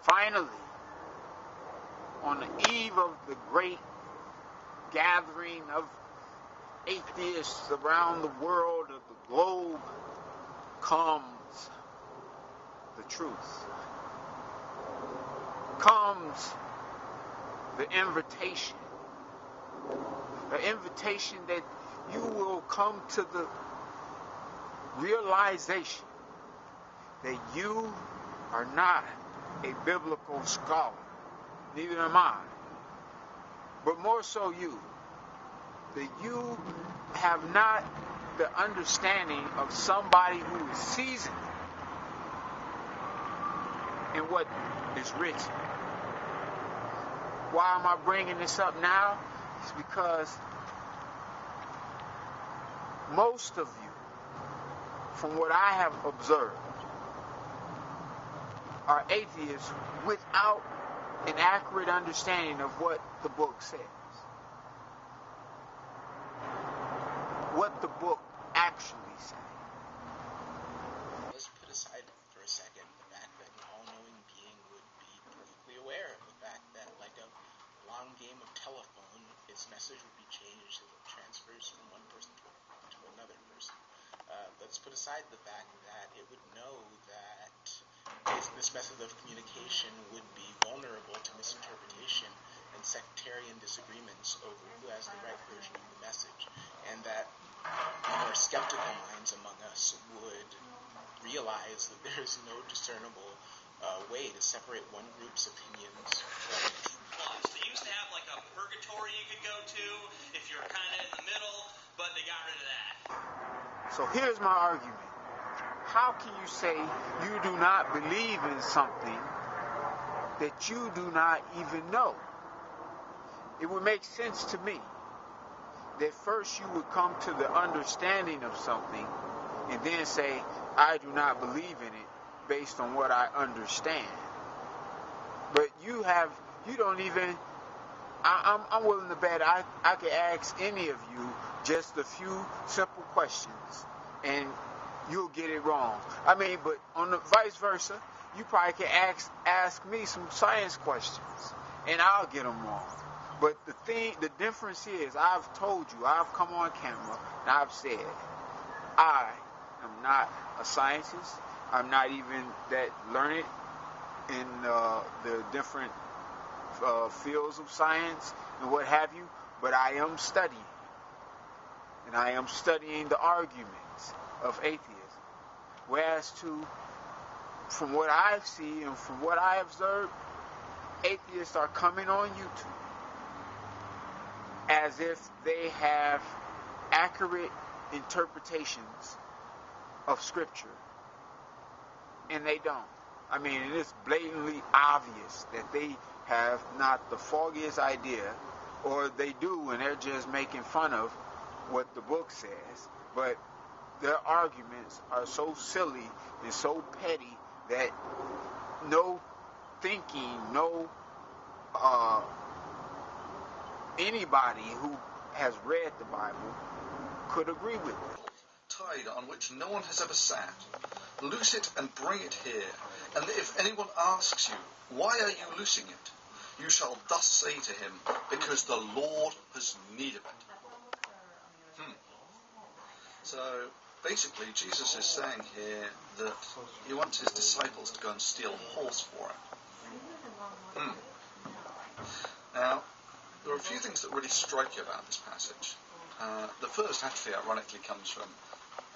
Finally, on the eve of the great gathering of atheists around the world, of the globe, comes the truth. Comes the invitation. The invitation that you will come to the realization that you are not a biblical scholar. Neither am I. But more so you. That you have not the understanding of somebody who is seasoned in what is written. Why am I bringing this up now? It's because most of you, from what I have observed, are atheists without an accurate understanding of what the book says. What the book actually says. Let's put aside for a second the fact that an all-knowing being would be perfectly aware of the fact that, like a long game of telephone, its message would be changed as it transfers from one person to another person. Let's put aside the fact that it would know that this method of communication would be vulnerable to misinterpretation and sectarian disagreements over who has the right version of the message, and that more skeptical minds among us would realize that there is no discernible way to separate one group's opinions from the truth. So they used to have like a purgatory you could go to if you're kind of in the middle, but they got rid of that. So here's my argument. How can you say you do not believe in something that you do not even know? It would make sense to me that first you would come to the understanding of something and then say, I do not believe in it based on what I understand. But you don't even, I'm willing to bet I could ask any of you just a few simple questions and you'll get it wrong. I mean, but on the vice versa, you probably can ask me some science questions and I'll get them wrong. But the difference is, I've told you, I've come on camera and I've said, I am not a scientist. I'm not even that learned in the different fields of science and what have you, but I am studying. And I am studying the arguments of atheism. Whereas from what I see and from what I observe, atheists are coming on YouTube as if they have accurate interpretations of Scripture. And they don't. I mean, it is blatantly obvious that they have not the foggiest idea, or they do and they're just making fun of what the book says. But their arguments are so silly and so petty that no thinking, no anybody who has read the Bible could agree with it. Tide on which no one has ever sat. Loose it and bring it here. And if anyone asks you, why are you loosing it? You shall thus say to him, because the Lord has need of it. So basically Jesus is saying here that he wants his disciples to go and steal a horse for him. Now, there are a few things that really strike you about this passage. The first actually ironically comes from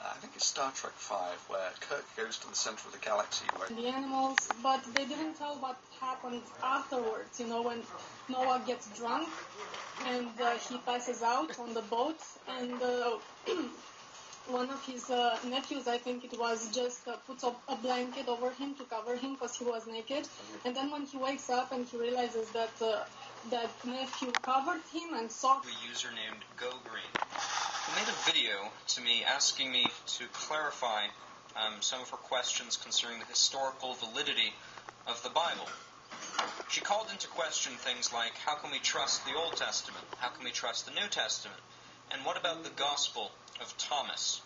I think it's Star Trek V, where Kirk goes to the center of the galaxy. The animals, but they didn't tell what happened afterwards. You know, when Noah gets drunk and he passes out on the boat, and one of his nephews, I think it was, just puts a blanket over him to cover him because he was naked. And then when he wakes up and he realizes that that nephew covered him and saw... A user named GoGreen, who made a video to me asking me to clarify some of her questions concerning the historical validity of the Bible. She called into question things like, how can we trust the Old Testament? How can we trust the New Testament? And what about the Gospel of Thomas?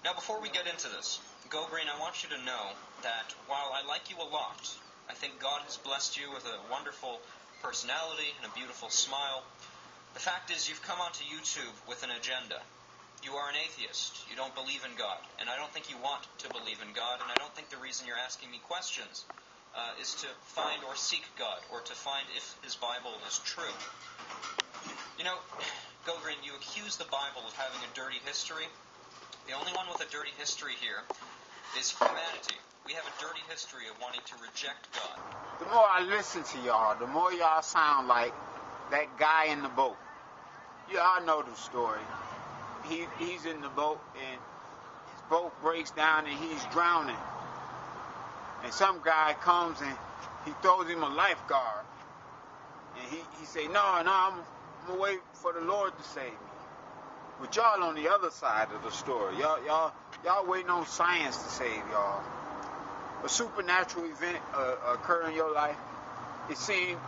Now, before we get into this, Go Green, I want you to know that while I like you a lot, I think God has blessed you with a wonderful personality and a beautiful smile. The fact is, you've come onto YouTube with an agenda. You are an atheist. You don't believe in God. And I don't think you want to believe in God. And I don't think the reason you're asking me questions is to find or seek God, or to find if His Bible is true. You know, Go Green, you accuse the Bible of having a dirty history. The only one with a dirty history here is humanity. We have a dirty history of wanting to reject God. The more I listen to y'all, the more y'all sound like that guy in the boat. Y'all know the story. He's in the boat, and his boat breaks down, and he's drowning. And some guy comes, and he throws him a lifeguard. And he say, no, I'm going to wait for the Lord to save me. But y'all on the other side of the story. Y'all waiting on science to save y'all. A supernatural event occur in your life. It seemed,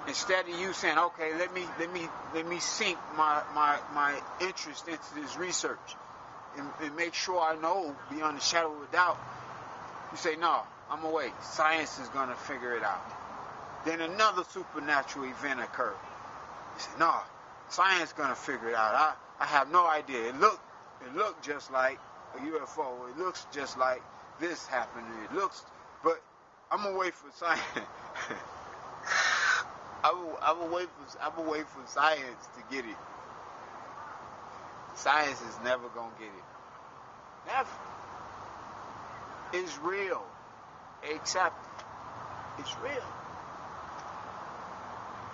instead of you saying, okay, let me sink my interest into this research and make sure I know beyond a shadow of a doubt, you say, no, I'm gonna wait. Science is gonna figure it out. Then another supernatural event occurred. You say, no, science is gonna figure it out. I have no idea. It looked just like a UFO. It looks just like this happened. But I'm gonna wait for science. I'm gonna wait for science to get it. Science is never gonna get it. Never. It's real. Accept it. It's real.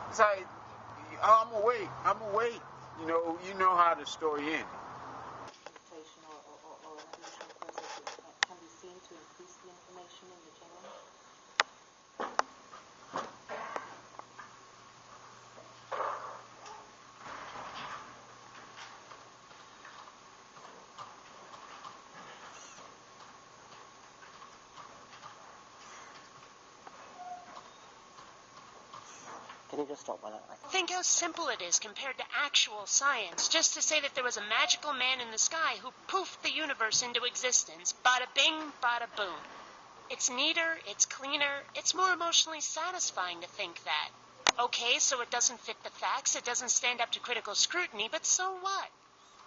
It's like, I'm gonna wait. You know how the story ended. Or can be seen to increase the information in the general? Can you just stop while I... Think how simple it is compared to actual science, just to say that there was a magical man in the sky who poofed the universe into existence. Bada bing, bada boom. It's neater, it's cleaner, it's more emotionally satisfying to think that. Okay, so it doesn't fit the facts, it doesn't stand up to critical scrutiny, but so what?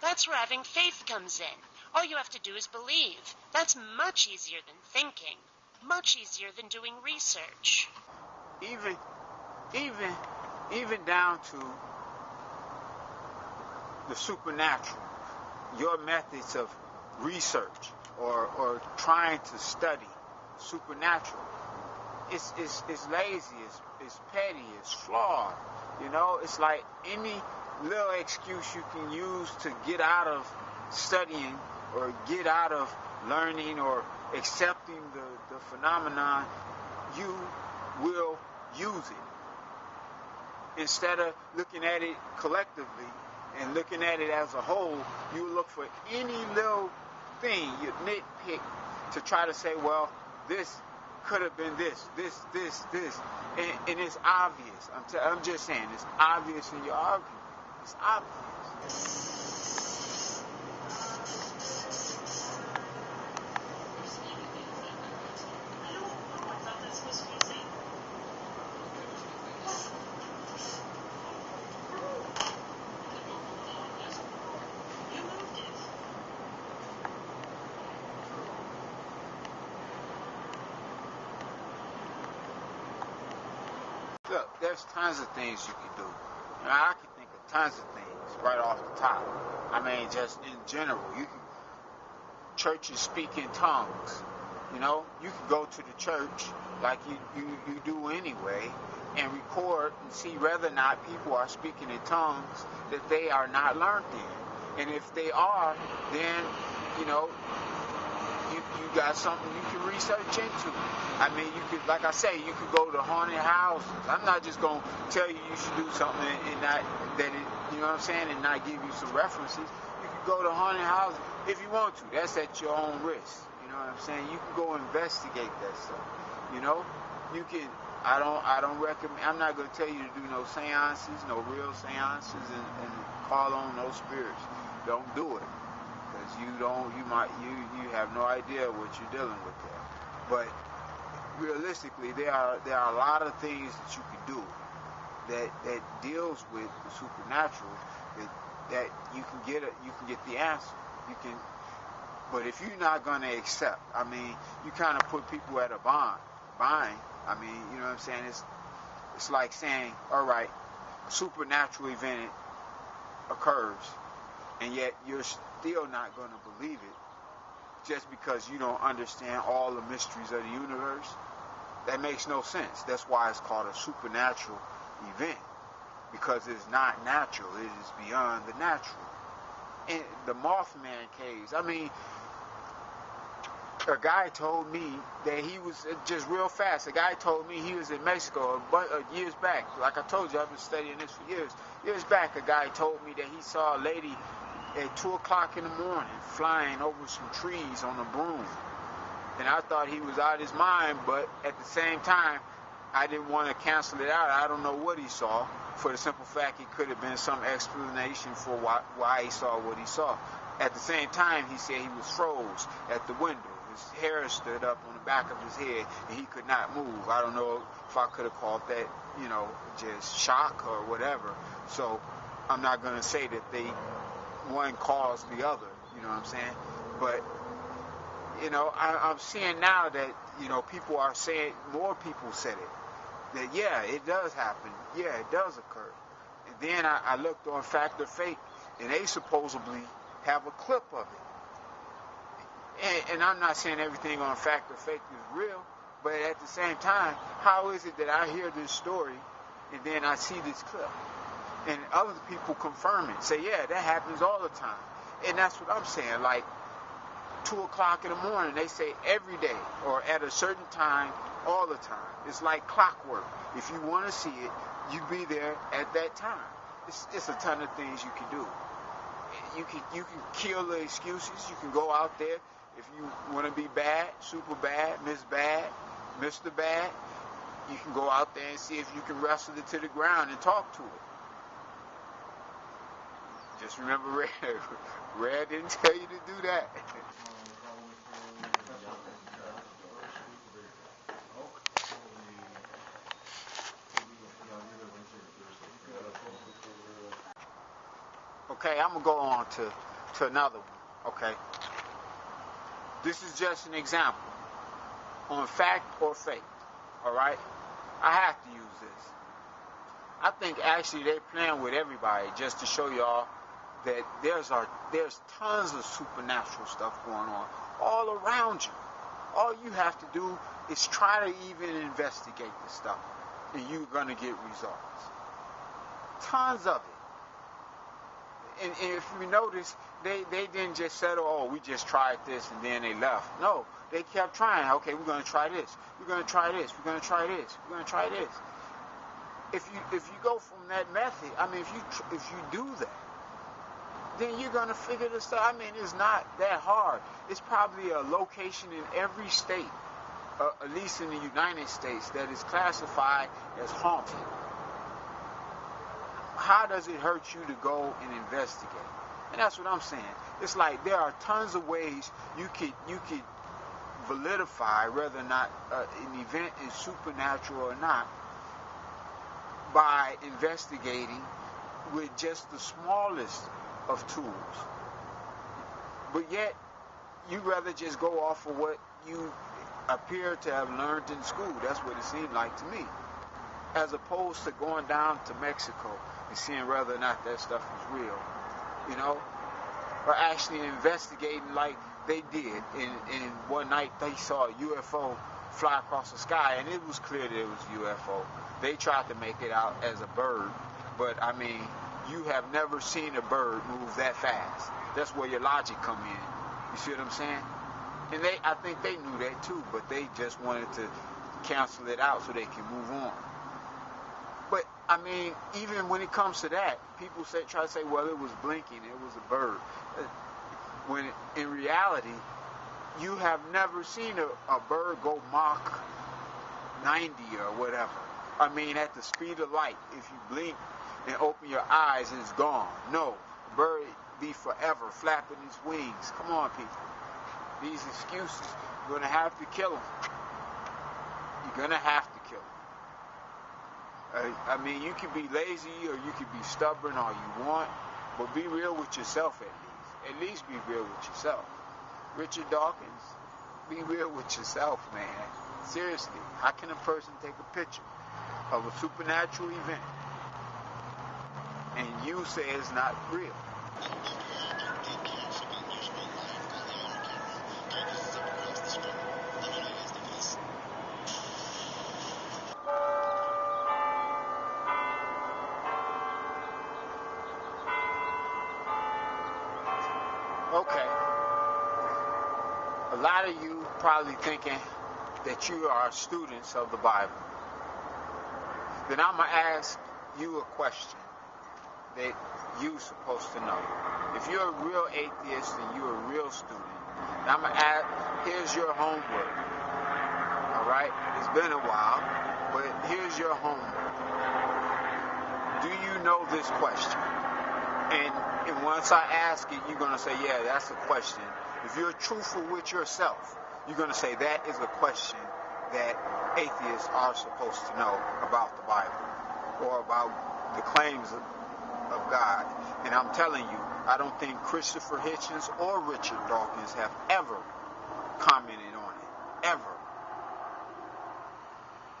That's where having faith comes in. All you have to do is believe. That's much easier than thinking. Much easier than doing research. Even down to the supernatural, your methods of research or trying to study supernatural, it's lazy, it's petty, it's flawed. It's like any little excuse you can use to get out of studying or get out of learning or accepting the phenomenon, you will use it. Instead of looking at it collectively and looking at it as a whole, you look for any little thing, you nitpick to try to say, well, this could have been this. And it's obvious. I'm just saying, it's obvious in your argument. It's obvious. Look, there's tons of things you can do. I can think of tons of things right off the top. I mean, just in general, churches speak in tongues. You can go to the church like you do anyway and record and see whether or not people are speaking in tongues that they are not learned in. And if they are, then, you got something you can research into. I mean, you could, like I say, you could go to haunted houses. I'm not just going to tell you should do something and not, and not give you some references. You could go to haunted houses if you want to. That's at your own risk. You know what I'm saying? You can go investigate that stuff. You can I don't recommend. I'm not going to tell you to do no seances, no real seances, and call on those spirits. Don't do it, because you have no idea what you're dealing with there. But realistically, there are a lot of things that you can do that deals with the supernatural that you can get the answer. You can. But if you're not going to accept, I mean, you kind of put people at a bind. I mean, you know what I'm saying? It's like saying, all right, a supernatural event occurs, and yet you're still not going to believe it just because you don't understand all the mysteries of the universe. That makes no sense. That's why it's called a supernatural event, because it's not natural. It is beyond the natural. And the Mothman caves, I mean, a guy told me that he was, just real fast, a guy told me he was in Mexico years back. Like I told you, I've been studying this for years. Years back, a guy told me that he saw a lady at 2 o'clock in the morning flying over some trees on a broom. And I thought he was out of his mind, but at the same time, I didn't want to cancel it out. I don't know what he saw, for the simple fact it could have been some explanation for why he saw what he saw. At the same time, he said he was froze at the window. His hair stood up on the back of his head, and he could not move. I don't know if I could have called that, just shock or whatever. So I'm not going to say that one caused the other, you know what I'm saying? But, I'm seeing now that, people are saying, more people said it, that, yeah, it does happen. Yeah, it does occur. And then I looked on Fact or Fake, and they supposedly have a clip of it. And I'm not saying everything on Fact or Fake is real, but at the same time, how is it that I hear this story and then I see this clip? And other people confirm it, say, yeah, that happens all the time. And that's what I'm saying, like 2 o'clock in the morning, they say every day or at a certain time, all the time. It's like clockwork. If you want to see it, you be there at that time. It's a ton of things you can do. You can kill the excuses. You can go out there. If you want to be bad, super bad, Mr. Bad, you can go out there and see if you can wrestle it to the ground and talk to it. Just remember, Red didn't tell you to do that. Okay, I'm going to go on to another one, okay? This is just an example on Fact or Fake, all right? I have to use this. I think actually they're playing with everybody just to show y'all that there's tons of supernatural stuff going on all around you. All you have to do is try to even investigate this stuff, and you're going to get results. Tons of it. And if you notice, they didn't just settle, oh, we just tried this and then they left. No, they kept trying. Okay, we're going to try this. We're going to try this. We're going to try this. We're going to try this. If you go from that method, I mean, if you do that, then you're going to figure this stuff. I mean, it's not that hard. It's probably a location in every state, at least in the United States, that is classified as haunted. How does it hurt you to go and investigate? And that's what I'm saying. It's like there are tons of ways you could validify whether or not an event is supernatural or not by investigating with just the smallest of tools. But yet, you rather just go off of what you appear to have learned in school. That's what it seemed like to me. As opposed to going down to Mexico and seeing whether or not that stuff is real, or actually investigating like they did. And one night they saw a UFO fly across the sky, and it was clear that it was a UFO. They tried to make it out as a bird, but I mean, you have never seen a bird move that fast. That's where your logic come in. You see what I'm saying? And I think they knew that too, but they just wanted to cancel it out so they can move on. But, I mean, even when it comes to that, people try to say, well, it was blinking, it was a bird. When in reality, you have never seen a bird go Mach 90 or whatever. I mean, at the speed of light. If you blink and open your eyes, it's gone. No, a bird be forever flapping its wings. Come on, people. These excuses, you're going to have to kill them. You're going to have to kill them. I mean, you can be lazy or you can be stubborn all you want, but be real with yourself at least. At least be real with yourself. Richard Dawkins, be real with yourself, man. Seriously, how can a person take a picture of a supernatural event and you say it's not real? Okay. A lot of you probably thinking that you are students of the Bible. Then I'm going to ask you a question that you're supposed to know. If you're a real atheist and you're a real student, I'm going to ask, here's your homework. All right? It's been a while, but here's your homework. Do you know this question? And once I ask it, you're going to say, yeah, that's a question. If you're truthful with yourself, you're going to say that is a question that atheists are supposed to know about the Bible or about the claims of God. And I'm telling you, I don't think Christopher Hitchens or Richard Dawkins have ever commented on it. Ever.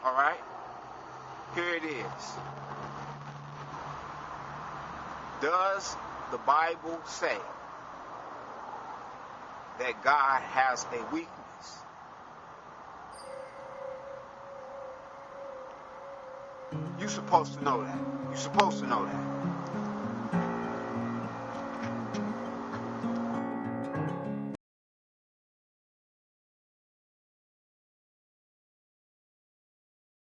All right? Here it is. Does the Bible say that God has a weakness? You're supposed to know that. You're supposed to know that.